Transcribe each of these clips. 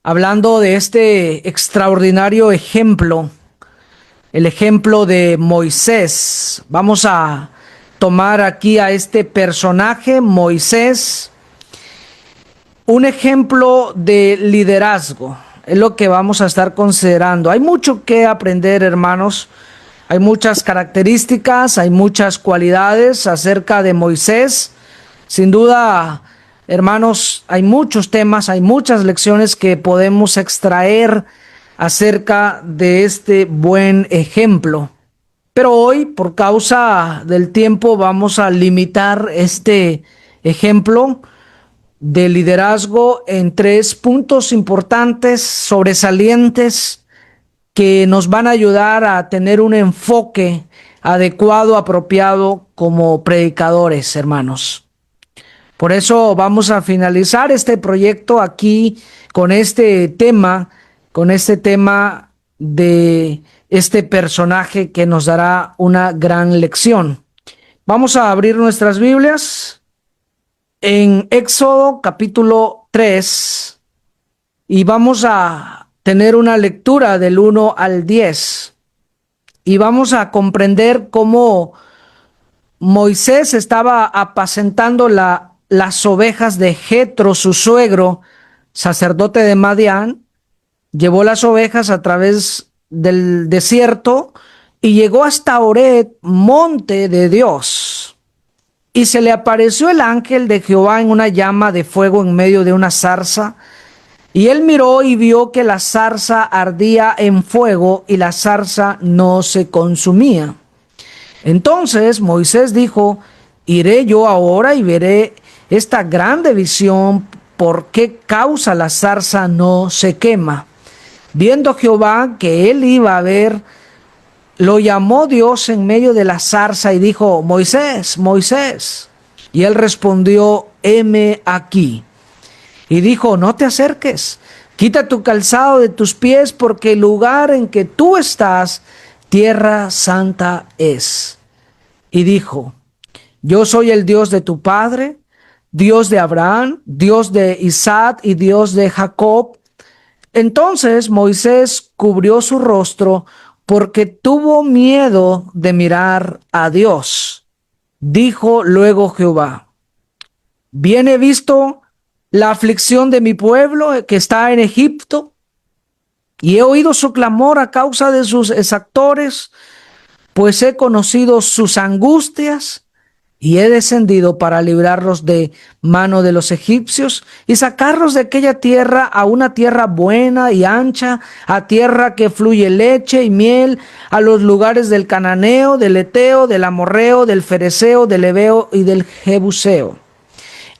hablando de este extraordinario ejemplo, el ejemplo de Moisés. Vamos a tomar aquí a este personaje, Moisés, un ejemplo de liderazgo. Es lo que vamos a estar considerando. Hay mucho que aprender, hermanos. Hay muchas características, hay muchas cualidades acerca de Moisés. Sin duda, hermanos, hay muchos temas, hay muchas lecciones que podemos extraer acerca de este buen ejemplo. Pero hoy, por causa del tiempo, vamos a limitar este ejemplo de liderazgo en tres puntos importantes, sobresalientes, que nos van a ayudar a tener un enfoque adecuado, apropiado como predicadores, hermanos. Por eso vamos a finalizar este proyecto aquí con este tema de este personaje que nos dará una gran lección. Vamos a abrir nuestras Biblias en Éxodo capítulo 3 y vamos a tener una lectura del 1 al 10 y vamos a comprender cómo Moisés estaba apacentando las ovejas de Jetro, su suegro, sacerdote de Madián. Llevó las ovejas a través del desierto y llegó hasta Horeb, monte de Dios. Y se le apareció el ángel de Jehová en una llama de fuego en medio de una zarza. Y él miró y vio que la zarza ardía en fuego y la zarza no se consumía. Entonces Moisés dijo: iré yo ahora y veré esta grande visión, por qué causa la zarza no se quema. Viendo Jehová que él iba a ver, lo llamó Dios en medio de la zarza y dijo: Moisés, Moisés. Y él respondió: heme aquí. Y dijo: no te acerques, quita tu calzado de tus pies, porque el lugar en que tú estás, tierra santa es. Y dijo: yo soy el Dios de tu padre, Dios de Abraham, Dios de Isaac y Dios de Jacob. Entonces Moisés cubrió su rostro porque tuvo miedo de mirar a Dios. Dijo luego Jehová: bien he visto la aflicción de mi pueblo que está en Egipto, y he oído su clamor a causa de sus exactores, pues he conocido sus angustias, y he descendido para librarlos de mano de los egipcios y sacarlos de aquella tierra a una tierra buena y ancha, a tierra que fluye leche y miel, a los lugares del cananeo, del eteo, del amorreo, del fereceo, del heveo y del jebuseo.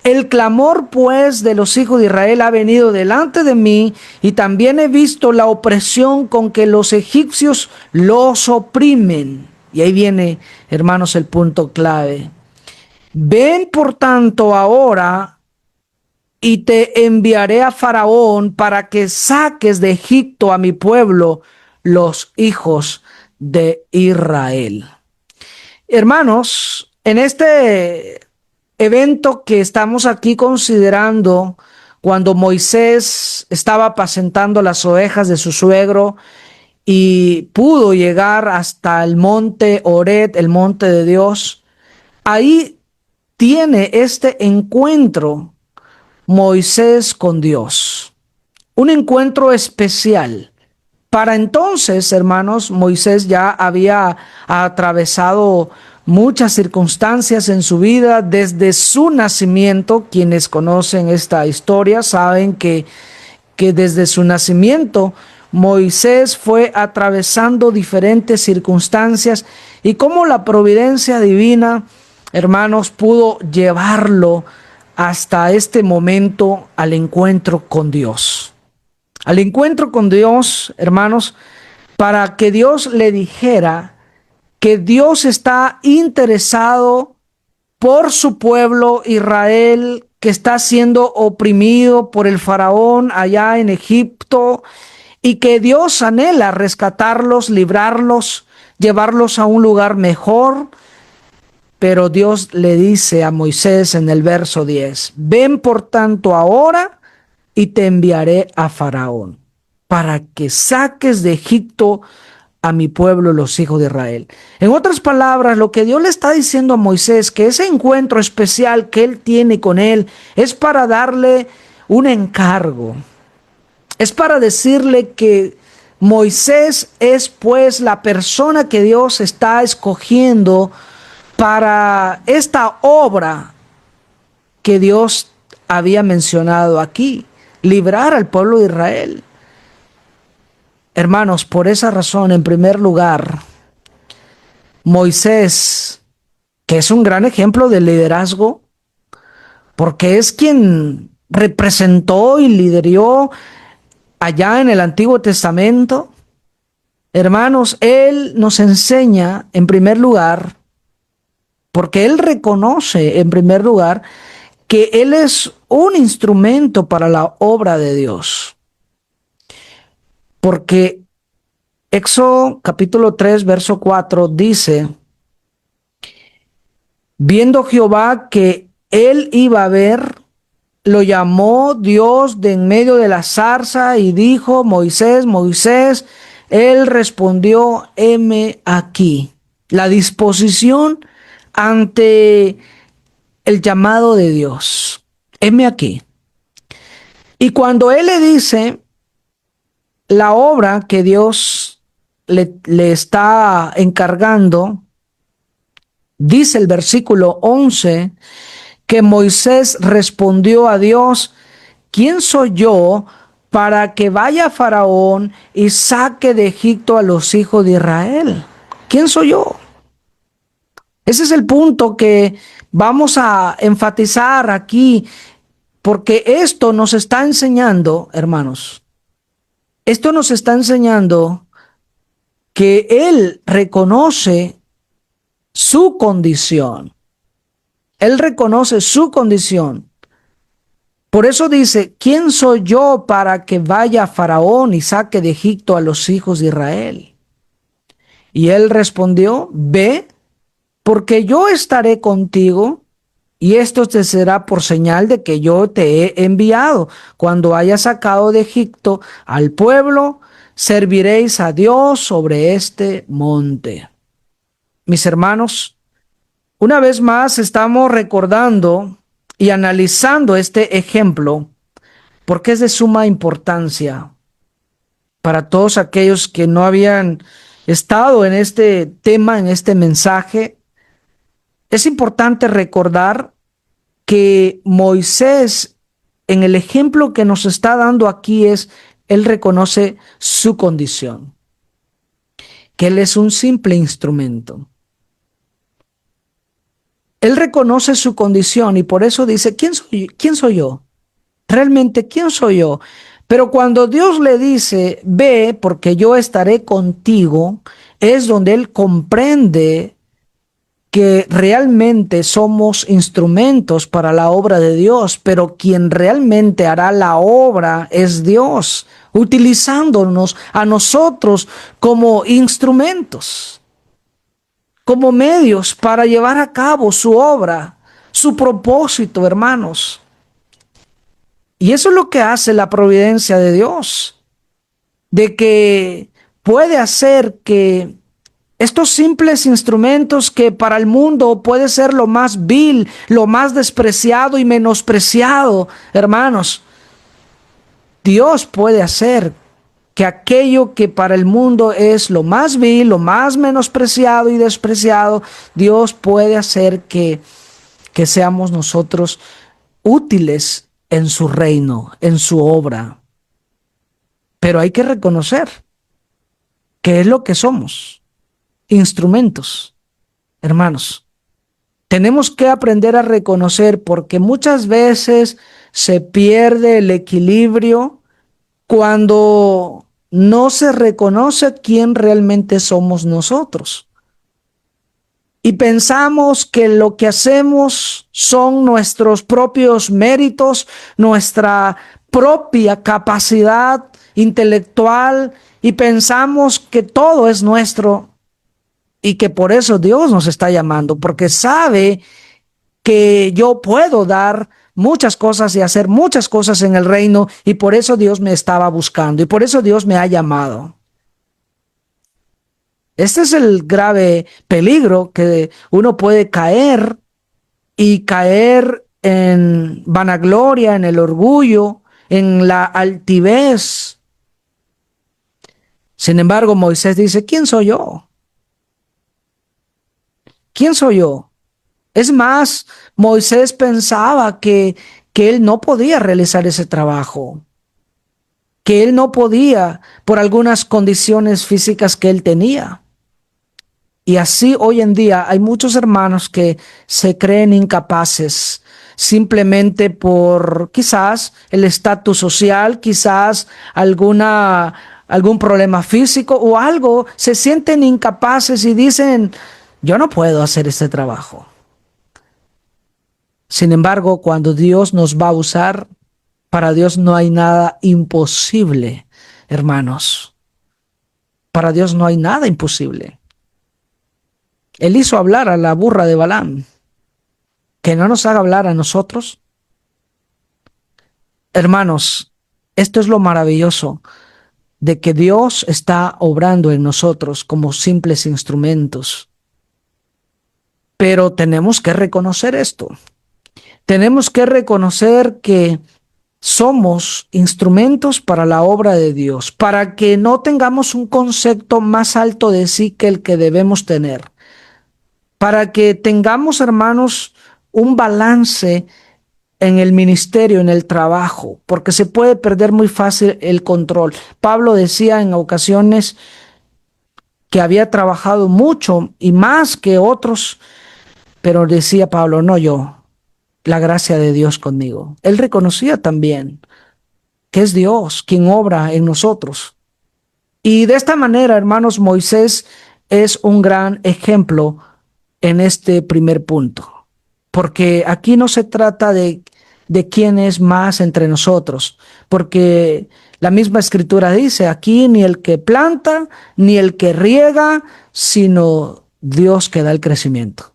El clamor, pues, de los hijos de Israel ha venido delante de mí, y también he visto la opresión con que los egipcios los oprimen. Y ahí viene, hermanos, el punto clave. Ven, por tanto, ahora, y te enviaré a Faraón para que saques de Egipto a mi pueblo, los hijos de Israel. Hermanos, en este evento que estamos aquí considerando, cuando Moisés estaba apacentando las ovejas de su suegro y pudo llegar hasta el monte Horeb, el monte de Dios, ahí tiene este encuentro Moisés con Dios, un encuentro especial. Para entonces, hermanos, Moisés ya había atravesado muchas circunstancias en su vida desde su nacimiento. Quienes conocen esta historia saben que desde su nacimiento Moisés fue atravesando diferentes circunstancias y cómo la providencia divina, hermanos, pudo llevarlo hasta este momento al encuentro con Dios. Al encuentro con Dios, hermanos, para que Dios le dijera que Dios está interesado por su pueblo Israel, que está siendo oprimido por el faraón allá en Egipto, y que Dios anhela rescatarlos, librarlos, llevarlos a un lugar mejor. Pero Dios le dice a Moisés en el verso 10, ven por tanto ahora y te enviaré a Faraón para que saques de Egipto a mi pueblo, los hijos de Israel. En otras palabras, lo que Dios le está diciendo a Moisés, que ese encuentro especial que él tiene con él, es para darle un encargo. Es para decirle que Moisés es pues la persona que Dios está escogiendo para esta obra que Dios había mencionado aquí, librar al pueblo de Israel. Hermanos, por esa razón, en primer lugar, Moisés, que es un gran ejemplo de liderazgo, porque es quien representó y lideró allá en el Antiguo Testamento, hermanos, él nos enseña en primer lugar, porque él reconoce en primer lugar que él es un instrumento para la obra de Dios. Porque Éxodo capítulo 3, verso 4 dice, viendo Jehová que él iba a ver, lo llamó Dios de en medio de la zarza y dijo, Moisés, Moisés. Él respondió, heme aquí. La disposición ante el llamado de Dios. Heme aquí. Y cuando él le dice la obra que Dios le está encargando, dice el versículo 11, que Moisés respondió a Dios, ¿quién soy yo para que vaya a Faraón y saque de Egipto a los hijos de Israel? ¿Quién soy yo? Ese es el punto que vamos a enfatizar aquí, porque esto nos está enseñando, hermanos, esto nos está enseñando que él reconoce su condición. Él reconoce su condición. Por eso dice, ¿quién soy yo para que vaya a Faraón y saque de Egipto a los hijos de Israel? Y él respondió, ve, porque yo estaré contigo, y esto te será por señal de que yo te he enviado. Cuando hayas sacado de Egipto al pueblo, serviréis a Dios sobre este monte. Mis hermanos, una vez más estamos recordando y analizando este ejemplo porque es de suma importancia para todos aquellos que no habían estado en este tema, en este mensaje. Es importante recordar que Moisés, en el ejemplo que nos está dando aquí, él reconoce su condición, que él es un simple instrumento. Él reconoce su condición y por eso dice, ¿quién soy yo? Realmente, ¿quién soy yo? Pero cuando Dios le dice, ve, porque yo estaré contigo, es donde él comprende que realmente somos instrumentos para la obra de Dios, pero quien realmente hará la obra es Dios, utilizándonos a nosotros como instrumentos, como medios para llevar a cabo su obra, su propósito, hermanos. Y eso es lo que hace la providencia de Dios, de que puede hacer que estos simples instrumentos que para el mundo puede ser lo más vil, lo más despreciado y menospreciado, hermanos, Dios puede hacer que aquello que para el mundo es lo más vil, lo más menospreciado y despreciado, Dios puede hacer que seamos nosotros útiles en su reino, en su obra. Pero hay que reconocer que es lo que somos, instrumentos, hermanos. Tenemos que aprender a reconocer porque muchas veces se pierde el equilibrio cuando no se reconoce quién realmente somos nosotros. Y pensamos que lo que hacemos son nuestros propios méritos, nuestra propia capacidad intelectual, y pensamos que todo es nuestro y que por eso Dios nos está llamando, porque sabe que yo puedo dar muchas cosas y hacer muchas cosas en el reino, y por eso Dios me estaba buscando y por eso Dios me ha llamado. Este es el grave peligro que uno puede caer, y caer en vanagloria, en el orgullo, en la altivez. Sin embargo, Moisés dice, ¿quién soy yo? ¿Quién soy yo? Es más, Moisés pensaba que él no podía realizar ese trabajo, que él no podía por algunas condiciones físicas que él tenía. Y así hoy en día hay muchos hermanos que se creen incapaces simplemente por quizás el estatus social, quizás algún problema físico o algo, se sienten incapaces y dicen, yo no puedo hacer este trabajo. Sin embargo, cuando Dios nos va a usar, para Dios no hay nada imposible, hermanos. Para Dios no hay nada imposible. Él hizo hablar a la burra de Balaam, que no nos haga hablar a nosotros. Hermanos, esto es lo maravilloso de que Dios está obrando en nosotros como simples instrumentos. Pero tenemos que reconocer esto. Tenemos que reconocer que somos instrumentos para la obra de Dios, para que no tengamos un concepto más alto de sí que el que debemos tener, para que tengamos, hermanos, un balance en el ministerio, en el trabajo, porque se puede perder muy fácil el control. Pablo decía en ocasiones que había trabajado mucho y más que otros, pero decía Pablo, no yo, la gracia de Dios conmigo. Él reconocía también que es Dios quien obra en nosotros. Y de esta manera, hermanos, Moisés es un gran ejemplo en este primer punto, porque aquí no se trata de quién es más entre nosotros, porque la misma escritura dice, aquí ni el que planta, ni el que riega, sino Dios que da el crecimiento.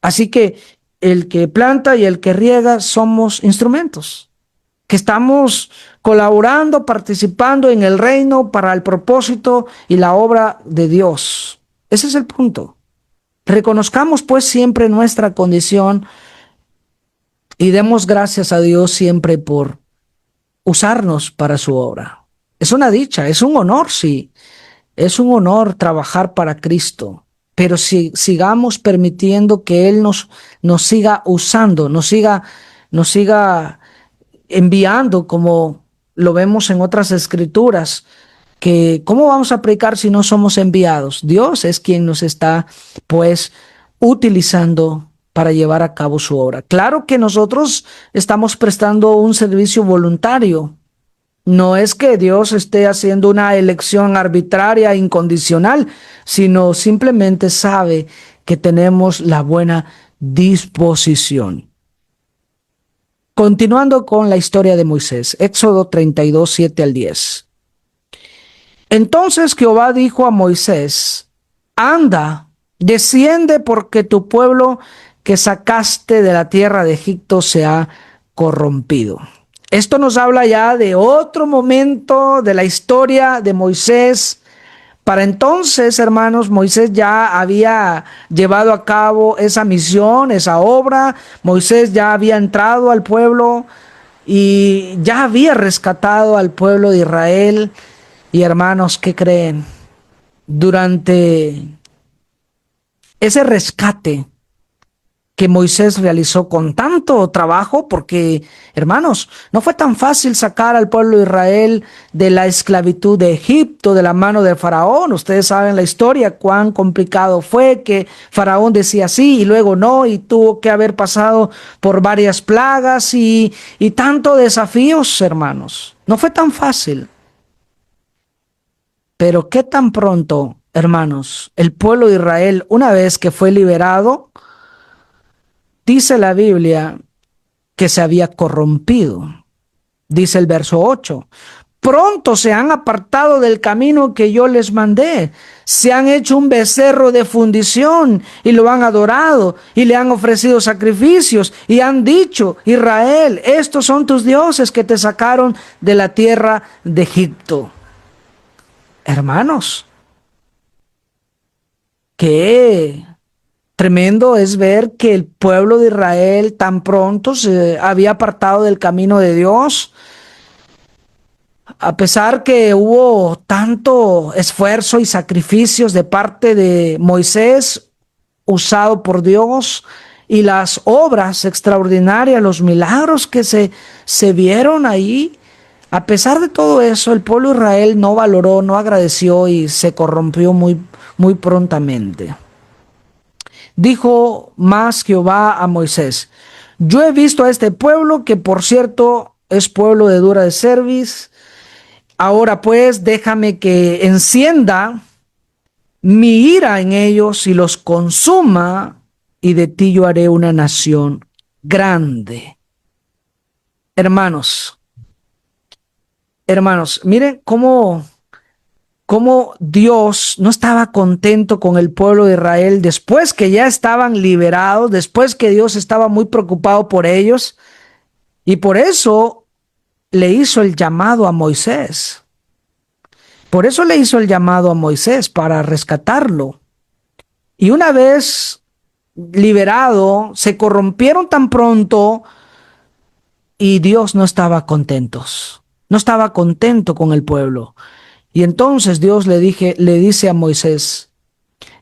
Así que el que planta y el que riega somos instrumentos, que estamos colaborando, participando en el reino para el propósito y la obra de Dios. Ese es el punto. Reconozcamos pues siempre nuestra condición y demos gracias a Dios siempre por usarnos para su obra. Es una dicha, es un honor, sí. Es un honor trabajar para Cristo, pero si sigamos permitiendo que Él nos siga usando, nos siga enviando, como lo vemos en otras escrituras, que cómo vamos a predicar si no somos enviados. Dios es quien nos está pues utilizando para llevar a cabo su obra. Claro que nosotros estamos prestando un servicio voluntario. No es que Dios esté haciendo una elección arbitraria, incondicional, sino simplemente sabe que tenemos la buena disposición. Continuando con la historia de Moisés, Éxodo 32, 7 al 10. Entonces Jehová dijo a Moisés, anda, desciende porque tu pueblo que sacaste de la tierra de Egipto se ha corrompido. Esto nos habla ya de otro momento de la historia de Moisés. Para entonces, hermanos, Moisés ya había llevado a cabo esa misión, esa obra. Moisés ya había entrado al pueblo y ya había rescatado al pueblo de Israel. Y hermanos, ¿qué creen? Durante ese rescate que Moisés realizó con tanto trabajo, porque, hermanos, no fue tan fácil sacar al pueblo de Israel de la esclavitud de Egipto, de la mano de Faraón. Ustedes saben la historia, cuán complicado fue, que Faraón decía sí y luego no, y tuvo que haber pasado por varias plagas y tantos desafíos, hermanos. No fue tan fácil. Pero qué tan pronto, hermanos, el pueblo de Israel, una vez que fue liberado, dice la Biblia que se había corrompido. Dice el verso 8, pronto se han apartado del camino que yo les mandé. Se han hecho un becerro de fundición y lo han adorado y le han ofrecido sacrificios y han dicho: Israel, estos son tus dioses que te sacaron de la tierra de Egipto. Hermanos, qué tremendo es ver que el pueblo de Israel tan pronto se había apartado del camino de Dios. A pesar que hubo tanto esfuerzo y sacrificios de parte de Moisés, usado por Dios, y las obras extraordinarias, los milagros que se vieron ahí, a pesar de todo eso, el pueblo de Israel no valoró, no agradeció y se corrompió muy prontamente. Dijo más Jehová a Moisés: yo he visto a este pueblo, que por cierto es pueblo de dura de cerviz. Ahora pues déjame que encienda mi ira en ellos y los consuma, y de ti yo haré una nación grande. Hermanos, miren cómo Dios no estaba contento con el pueblo de Israel después que ya estaban liberados, después que Dios estaba muy preocupado por ellos, y por eso le hizo el llamado a Moisés. Por eso le hizo el llamado a Moisés, para rescatarlo. Y una vez liberado, se corrompieron tan pronto y Dios no estaba contento. No estaba contento con el pueblo. Y entonces Dios le dice a Moisés,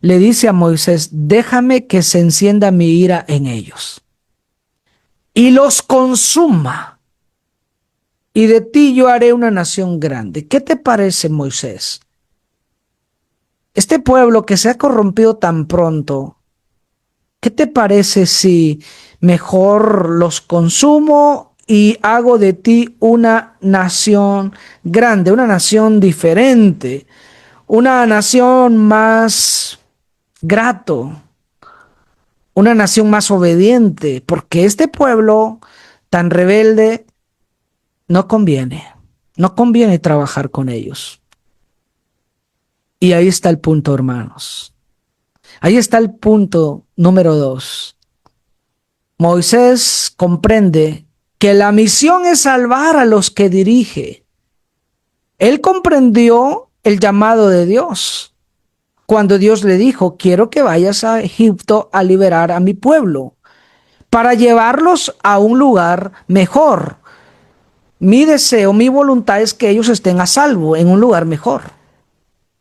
déjame que se encienda mi ira en ellos y los consuma, y de ti yo haré una nación grande. ¿Qué te parece, Moisés? Este pueblo que se ha corrompido tan pronto, ¿qué te parece si mejor los consumo y hago de ti una nación grande, una nación diferente, una nación más grato, una nación más obediente? Porque este pueblo tan rebelde no conviene trabajar con ellos. Y ahí está el punto, hermanos. Ahí está el punto número 2. Moisés comprende que la misión es salvar a los que dirige. Él comprendió el llamado de Dios cuando Dios le dijo: quiero que vayas a Egipto a liberar a mi pueblo, para llevarlos a un lugar mejor. Mi deseo, mi voluntad es que ellos estén a salvo en un lugar mejor,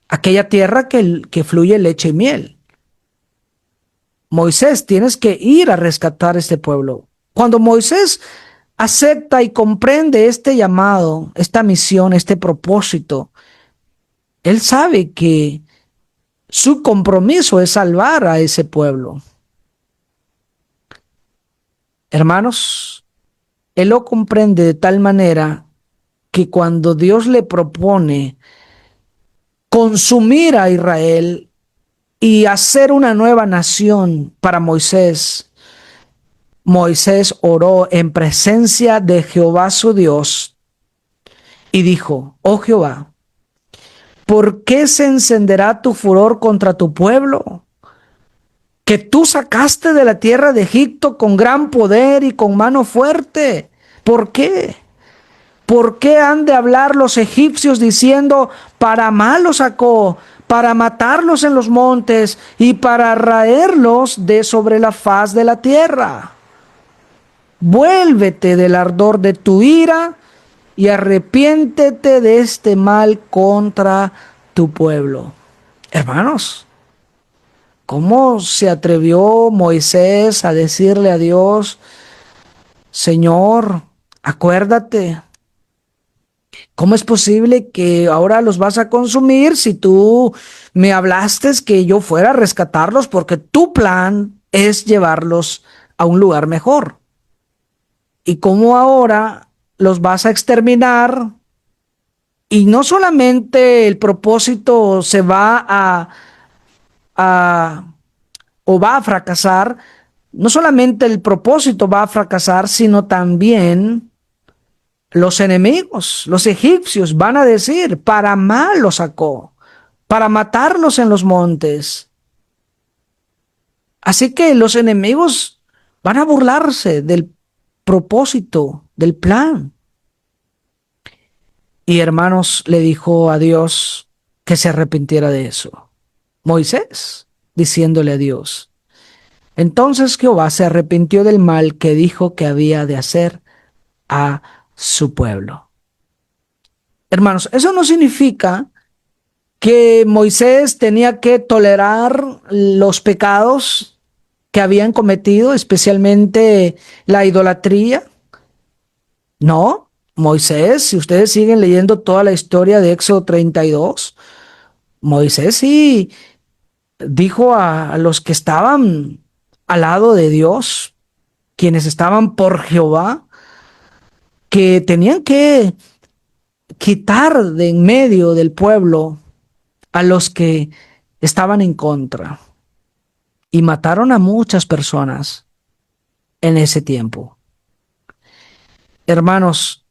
aquella tierra que fluye leche y miel. Moisés, tienes que ir a rescatar a este pueblo. Cuando Moisés acepta y comprende este llamado, esta misión, este propósito, él sabe que su compromiso es salvar a ese pueblo. Hermanos, él lo comprende de tal manera que cuando Dios le propone consumir a Israel y hacer una nueva nación para Moisés, Moisés oró en presencia de Jehová su Dios y dijo: oh Jehová, ¿por qué se encenderá tu furor contra tu pueblo, que tú sacaste de la tierra de Egipto con gran poder y con mano fuerte? ¿Por qué? ¿Por qué han de hablar los egipcios diciendo: para mal los sacó, para matarlos en los montes y para raerlos de sobre la faz de la tierra? Vuélvete del ardor de tu ira y arrepiéntete de este mal contra tu pueblo. Hermanos, ¿cómo se atrevió Moisés a decirle a Dios: Señor, acuérdate? ¿Cómo es posible que ahora los vas a consumir si tú me hablaste que yo fuera a rescatarlos, porque tu plan es llevarlos a un lugar mejor? ¿Y cómo ahora los vas a exterminar? Y no solamente el propósito se va o va a fracasar, no solamente el propósito va a fracasar, sino también los enemigos, los egipcios, van a decir, para mal los sacó, para matarlos en los montes. Así que los enemigos van a burlarse del propósito, del plan. Y hermanos, le dijo a Dios que se arrepintiera de eso. Moisés, diciéndole a Dios. Entonces Jehová se arrepintió del mal que dijo que había de hacer a su pueblo. Hermanos, eso no significa que Moisés tenía que tolerar los pecados que habían cometido, especialmente la idolatría. No, Moisés, si ustedes siguen leyendo toda la historia de Éxodo 32, Moisés sí dijo a los que estaban al lado de Dios, quienes estaban por Jehová, que tenían que quitar de en medio del pueblo a los que estaban en contra. Y mataron a muchas personas en ese tiempo. Hermanos,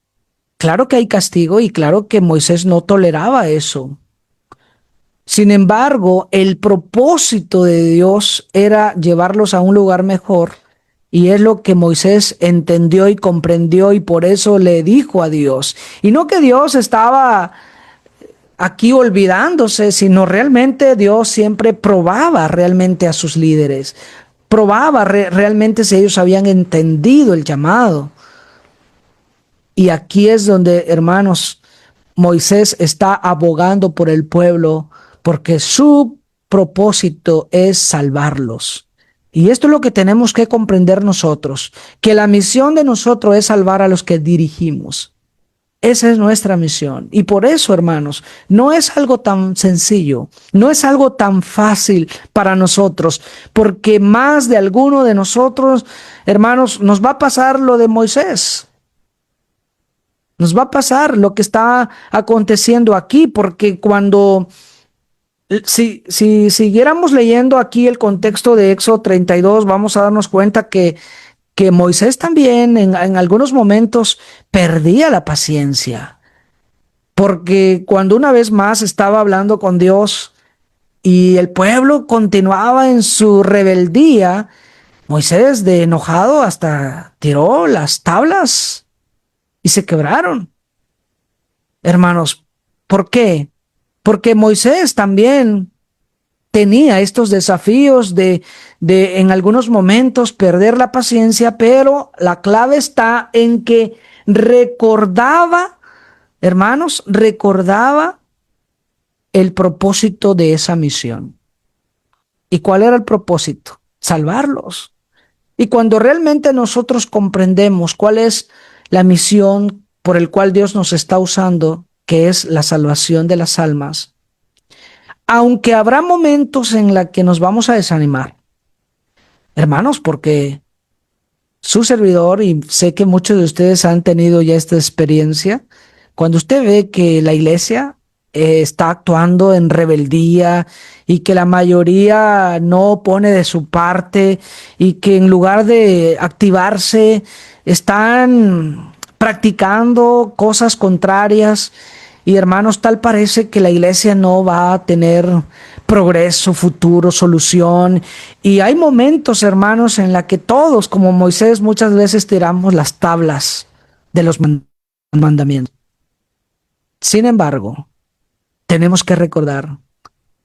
claro que hay castigo y claro que Moisés no toleraba eso. Sin embargo, el propósito de Dios era llevarlos a un lugar mejor, y es lo que Moisés entendió y comprendió, y por eso le dijo a Dios. Y no que Dios estaba aquí olvidándose, sino realmente Dios siempre probaba realmente a sus líderes, probaba realmente si ellos habían entendido el llamado. Y aquí es donde, hermanos, Moisés está abogando por el pueblo, porque su propósito es salvarlos. Y esto es lo que tenemos que comprender nosotros, que la misión de nosotros es salvar a los que dirigimos. Esa es nuestra misión. Y por eso, hermanos, no es algo tan sencillo, no es algo tan fácil para nosotros, porque más de alguno de nosotros, hermanos, nos va a pasar lo de Moisés. Nos va a pasar lo que está aconteciendo aquí, porque si siguiéramos leyendo aquí el contexto de Éxodo 32, vamos a darnos cuenta que Moisés también en algunos momentos perdía la paciencia, porque cuando una vez más estaba hablando con Dios y el pueblo continuaba en su rebeldía, Moisés, de enojado, hasta tiró las tablas y se quebraron. Hermanos, ¿por qué? Porque Moisés también tenía estos desafíos de en algunos momentos perder la paciencia, pero la clave está en que recordaba, hermanos, recordaba el propósito de esa misión. ¿Y cuál era el propósito? Salvarlos. Y cuando realmente nosotros comprendemos cuál es la misión por el cual Dios nos está usando, que es la salvación de las almas, aunque habrá momentos en los que nos vamos a desanimar, hermanos, porque su servidor, y sé que muchos de ustedes han tenido ya esta experiencia, cuando usted ve que la iglesia está actuando en rebeldía y que la mayoría no pone de su parte y que en lugar de activarse están practicando cosas contrarias, y hermanos, tal parece que la iglesia no va a tener progreso, futuro, solución. Y hay momentos, hermanos, en la que todos, como Moisés, muchas veces tiramos las tablas de los mandamientos. Sin embargo, tenemos que recordar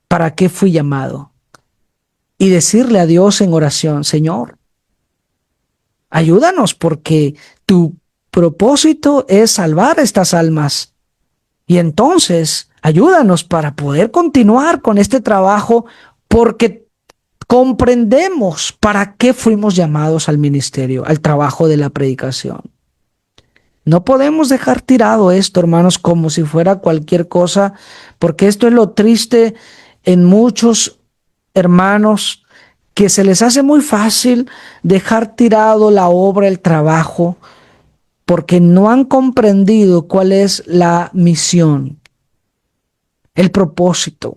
para qué fui llamado y decirle a Dios en oración: Señor, ayúdanos, porque tu propósito es salvar estas almas. Y entonces, ayúdanos para poder continuar con este trabajo, porque comprendemos para qué fuimos llamados al ministerio, al trabajo de la predicación. No podemos dejar tirado esto, hermanos, como si fuera cualquier cosa, porque esto es lo triste en muchos hermanos, que se les hace muy fácil dejar tirado la obra, el trabajo, porque no han comprendido cuál es la misión, el propósito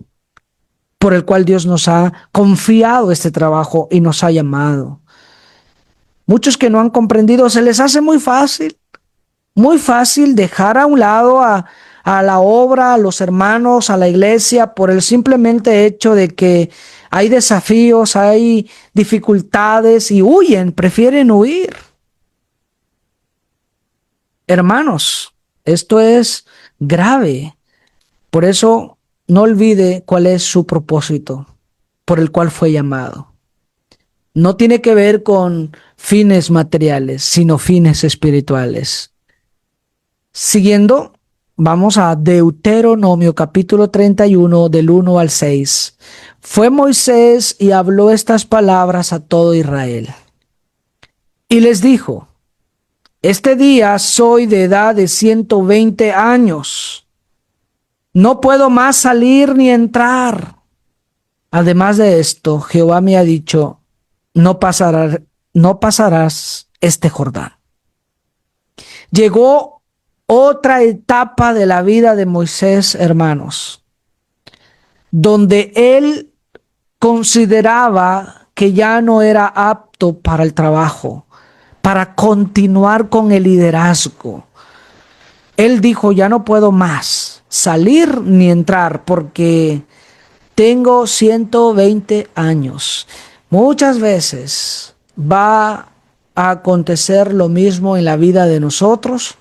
por el cual Dios nos ha confiado este trabajo y nos ha llamado. Muchos que no han comprendido, se les hace muy fácil muy fácil dejar a un lado a la obra, a los hermanos, a la iglesia, por el simplemente hecho de que hay desafíos, hay dificultades y huyen, prefieren huir. Hermanos, esto es grave. Por eso no olvide cuál es su propósito por el cual fue llamado. No tiene que ver con fines materiales, sino fines espirituales. Siguiendo, vamos a Deuteronomio capítulo 31 del 1 al 6. Fue Moisés y habló estas palabras a todo Israel. Y les dijo: este día soy de edad de 120 años. No puedo más salir ni entrar. Además de esto, Jehová me ha dicho: no pasarás este Jordán. Llegó otra etapa de la vida de Moisés, hermanos, donde él consideraba que ya no era apto para el trabajo, para continuar con el liderazgo. Él dijo: ya no puedo más salir ni entrar porque tengo 120 años. Muchas veces va a acontecer lo mismo en la vida de nosotros,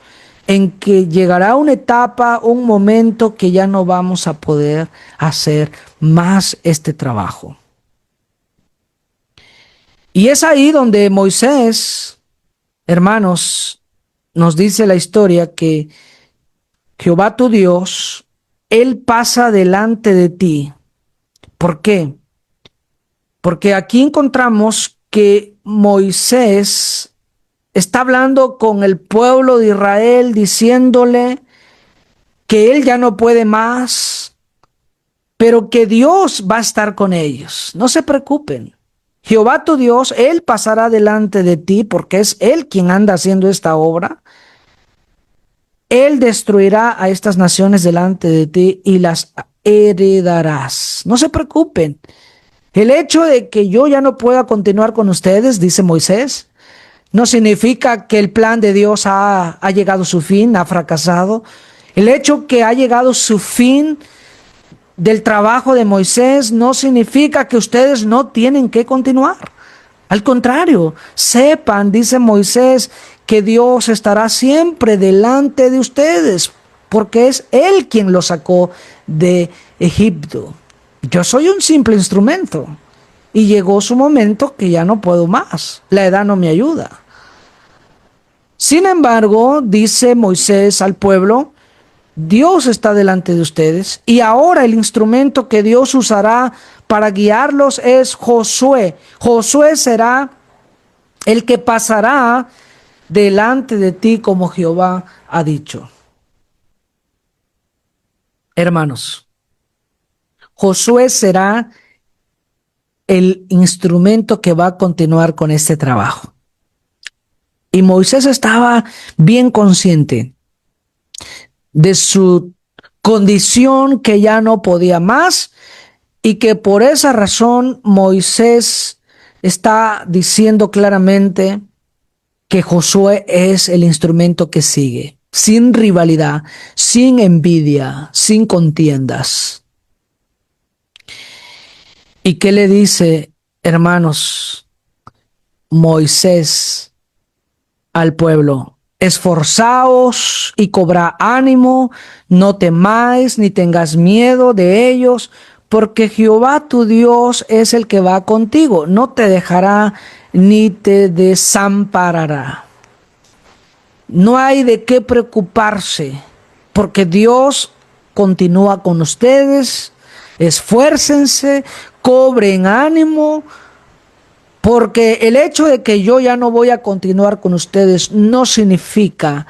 en que llegará una etapa, un momento que ya no vamos a poder hacer más este trabajo. Y es ahí donde Moisés, hermanos, nos dice la historia que Jehová tu Dios, Él pasa delante de ti. ¿Por qué? Porque aquí encontramos que Moisés está hablando con el pueblo de Israel, diciéndole que él ya no puede más, pero que Dios va a estar con ellos. No se preocupen. Jehová tu Dios, Él pasará delante de ti, porque es Él quien anda haciendo esta obra. Él destruirá a estas naciones delante de ti y las heredarás. No se preocupen. El hecho de que yo ya no pueda continuar con ustedes, dice Moisés, no significa que el plan de Dios ha llegado a su fin, ha fracasado. El hecho que ha llegado su fin del trabajo de Moisés no significa que ustedes no tienen que continuar. Al contrario, sepan, dice Moisés, que Dios estará siempre delante de ustedes, porque es Él quien los sacó de Egipto. Yo soy un simple instrumento y llegó su momento que ya no puedo más. La edad no me ayuda. Sin embargo, dice Moisés al pueblo, Dios está delante de ustedes y ahora el instrumento que Dios usará para guiarlos es Josué. Josué será el que pasará delante de ti como Jehová ha dicho. Hermanos, Josué será el instrumento que va a continuar con este trabajo. Y Moisés estaba bien consciente de su condición, que ya no podía más, y que por esa razón Moisés está diciendo claramente que Josué es el instrumento que sigue, sin rivalidad, sin envidia, sin contiendas. ¿Y qué le dice, hermanos, Moisés al pueblo? Esforzaos y cobrad ánimo, no temáis ni tengas miedo de ellos, porque Jehová tu Dios es el que va contigo, no te dejará ni te desamparará. No hay de qué preocuparse, porque Dios continúa con ustedes. Esfuércense, cobren ánimo, porque el hecho de que yo ya no voy a continuar con ustedes no significa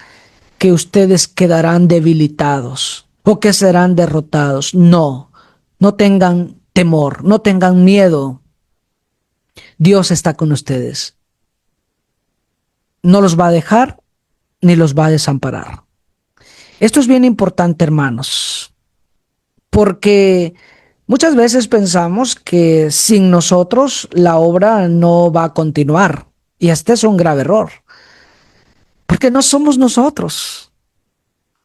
que ustedes quedarán debilitados o que serán derrotados. No, no tengan temor, no tengan miedo. Dios está con ustedes. No los va a dejar ni los va a desamparar. Esto es bien importante, hermanos, porque muchas veces pensamos que sin nosotros la obra no va a continuar, y este es un grave error, Porque no somos nosotros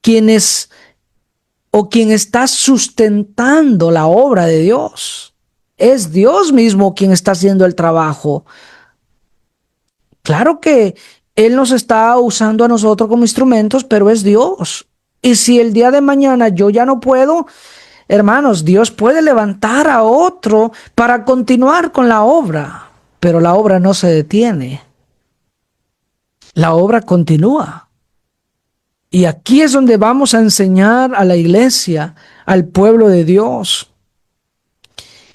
quienes o quien está sustentando la obra de Dios. Es Dios mismo quien está haciendo el trabajo. Claro que Él nos está usando a nosotros como instrumentos, pero es Dios. Y si el día de mañana yo ya no puedo, hermanos, Dios puede levantar a otro para continuar con la obra, pero la obra no se detiene. La obra continúa. Y aquí es donde vamos a enseñar a la iglesia, al pueblo de Dios,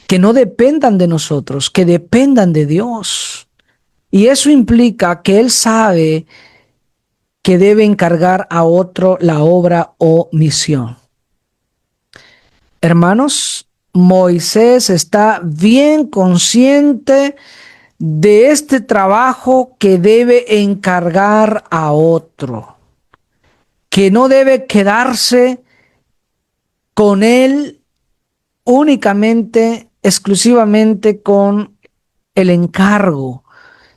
que no dependan de nosotros, que dependan de Dios. Y eso implica que Él sabe que debe encargar a otro la obra o misión. Hermanos, Moisés está bien consciente de este trabajo que debe encargar a otro, que no debe quedarse con él únicamente, exclusivamente con el encargo,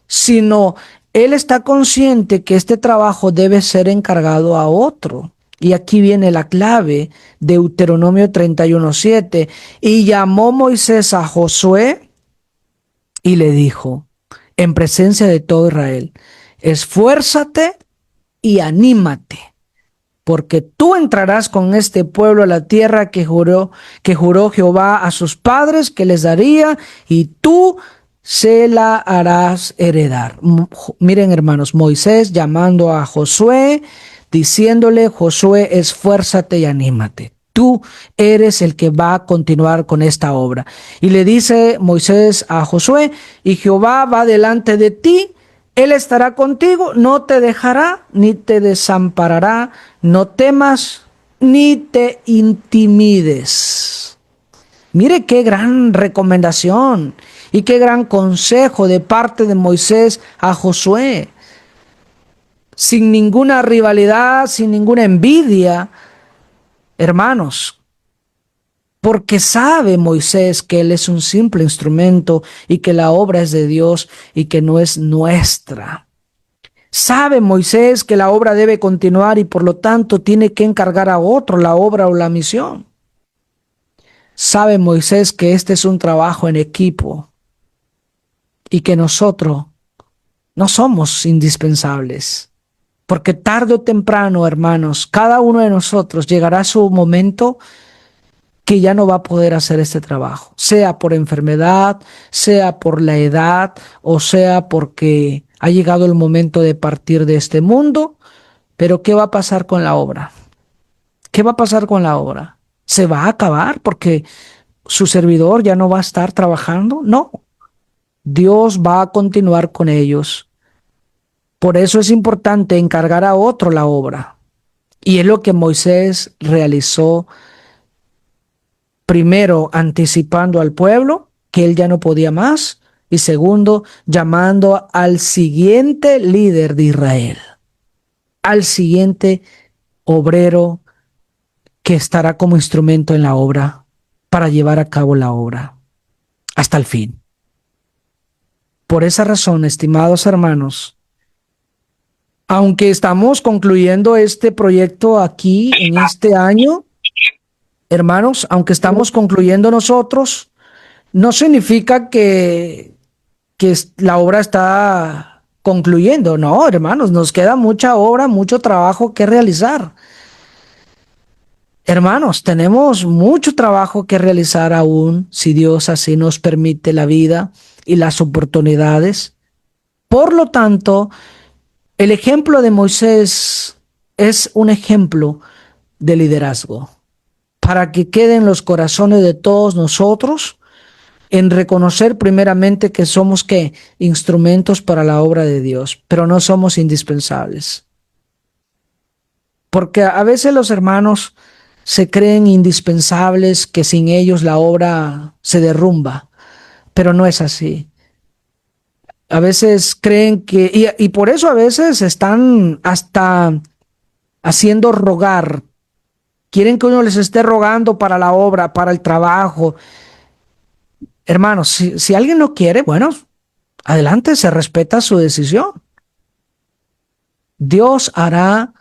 sino él está consciente que este trabajo debe ser encargado a otro. Y aquí viene la clave, Deuteronomio 31:7. Y llamó Moisés a Josué y le dijo, en presencia de todo Israel, esfuérzate y anímate, porque tú entrarás con este pueblo a la tierra que juró Jehová a sus padres que les daría, y tú se la harás heredar. Miren, hermanos, Moisés llamando a Josué, diciéndole, Josué, esfuérzate y anímate. Tú eres el que va a continuar con esta obra. Y le dice Moisés a Josué, y Jehová va delante de ti, Él estará contigo, no te dejará ni te desamparará, no temas ni te intimides. Mire qué gran recomendación y qué gran consejo de parte de Moisés a Josué. Sin ninguna rivalidad, sin ninguna envidia, hermanos, porque sabe Moisés que él es un simple instrumento y que la obra es de Dios y que no es nuestra. Sabe Moisés que la obra debe continuar y por lo tanto tiene que encargar a otro la obra o la misión. Sabe Moisés que este es un trabajo en equipo y que nosotros no somos indispensables. Porque tarde o temprano, hermanos, cada uno de nosotros llegará a su momento que ya no va a poder hacer este trabajo, sea por enfermedad, sea por la edad, o sea porque ha llegado el momento de partir de este mundo. Pero ¿qué va a pasar con la obra? ¿Qué va a pasar con la obra? ¿Se va a acabar porque su servidor ya no va a estar trabajando? No, Dios va a continuar con ellos. Por eso es importante encargar a otro la obra. Y es lo que Moisés realizó, primero anticipando al pueblo que él ya no podía más, y segundo, llamando al siguiente líder de Israel, al siguiente obrero que estará como instrumento en la obra para llevar a cabo la obra hasta el fin. Por esa razón, estimados hermanos, aunque estamos concluyendo este proyecto aquí en este año, hermanos, aunque estamos concluyendo nosotros, no significa que la obra está concluyendo. No, hermanos, nos queda mucha obra, mucho trabajo que realizar. Hermanos, tenemos mucho trabajo que realizar aún, si Dios así nos permite la vida y las oportunidades. Por lo tanto, el ejemplo de Moisés es un ejemplo de liderazgo para que quede en los corazones de todos nosotros en reconocer primeramente que somos ¿qué? Instrumentos para la obra de Dios, pero no somos indispensables. Porque a veces los hermanos se creen indispensables, que sin ellos la obra se derrumba, pero no es así. A veces creen y por eso a veces están hasta haciendo rogar. Quieren que uno les esté rogando para la obra, para el trabajo. Hermanos, si alguien no quiere, bueno, adelante, se respeta su decisión. Dios hará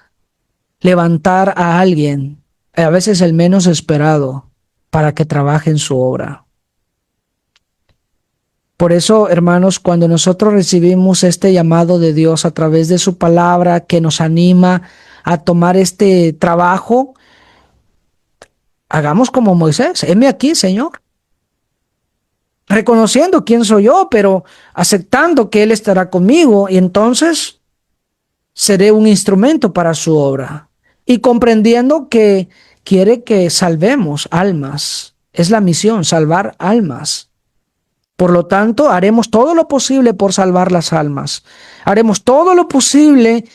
levantar a alguien, a veces el menos esperado, para que trabaje en su obra. Por eso, hermanos, cuando nosotros recibimos este llamado de Dios a través de su palabra que nos anima a tomar este trabajo, hagamos como Moisés. Heme aquí, Señor. Reconociendo quién soy yo, pero aceptando que Él estará conmigo, y entonces seré un instrumento para su obra. Y comprendiendo que quiere que salvemos almas. Es la misión, salvar almas. Por lo tanto, haremos todo lo posible por salvar las almas. Haremos todo lo posible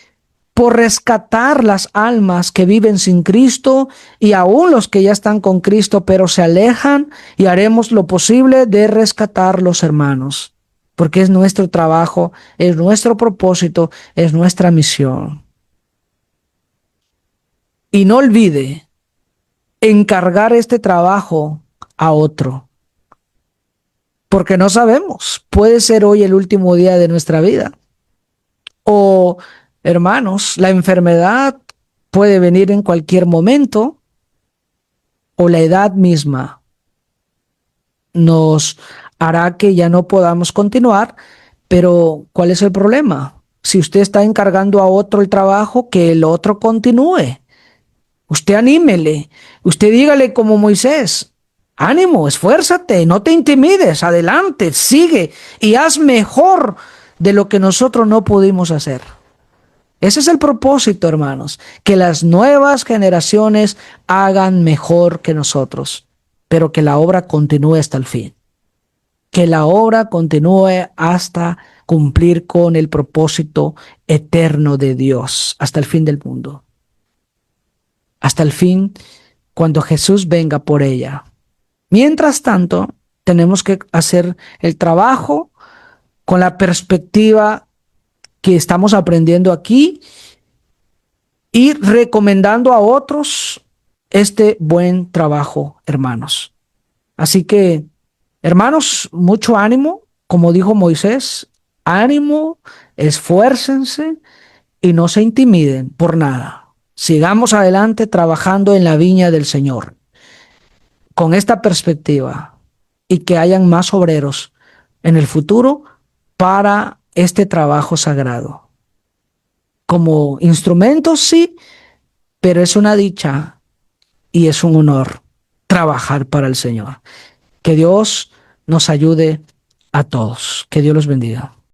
por rescatar las almas que viven sin Cristo y aún los que ya están con Cristo, pero se alejan, y haremos lo posible de rescatar los hermanos, porque es nuestro trabajo, es nuestro propósito, es nuestra misión. Y no olvide encargar este trabajo a otro, porque no sabemos, puede ser hoy el último día de nuestra vida. O, hermanos, la enfermedad puede venir en cualquier momento, o la edad misma nos hará que ya no podamos continuar. Pero ¿cuál es el problema? Si usted está encargando a otro el trabajo, que el otro continúe. Usted anímele, usted dígale como Moisés: ánimo, esfuérzate, no te intimides, adelante, sigue y haz mejor de lo que nosotros no pudimos hacer. Ese es el propósito, hermanos, que las nuevas generaciones hagan mejor que nosotros, pero que la obra continúe hasta el fin. Que la obra continúe hasta cumplir con el propósito eterno de Dios, hasta el fin del mundo. Hasta el fin, cuando Jesús venga por ella. Mientras tanto, tenemos que hacer el trabajo con la perspectiva que estamos aprendiendo aquí y recomendando a otros este buen trabajo, hermanos. Así que, hermanos, mucho ánimo, como dijo Moisés, ánimo, esfuércense y no se intimiden por nada. Sigamos adelante trabajando en la viña del Señor con esta perspectiva, y que hayan más obreros en el futuro para este trabajo sagrado. Como instrumentos, sí, pero es una dicha y es un honor trabajar para el Señor. Que Dios nos ayude a todos. Que Dios los bendiga.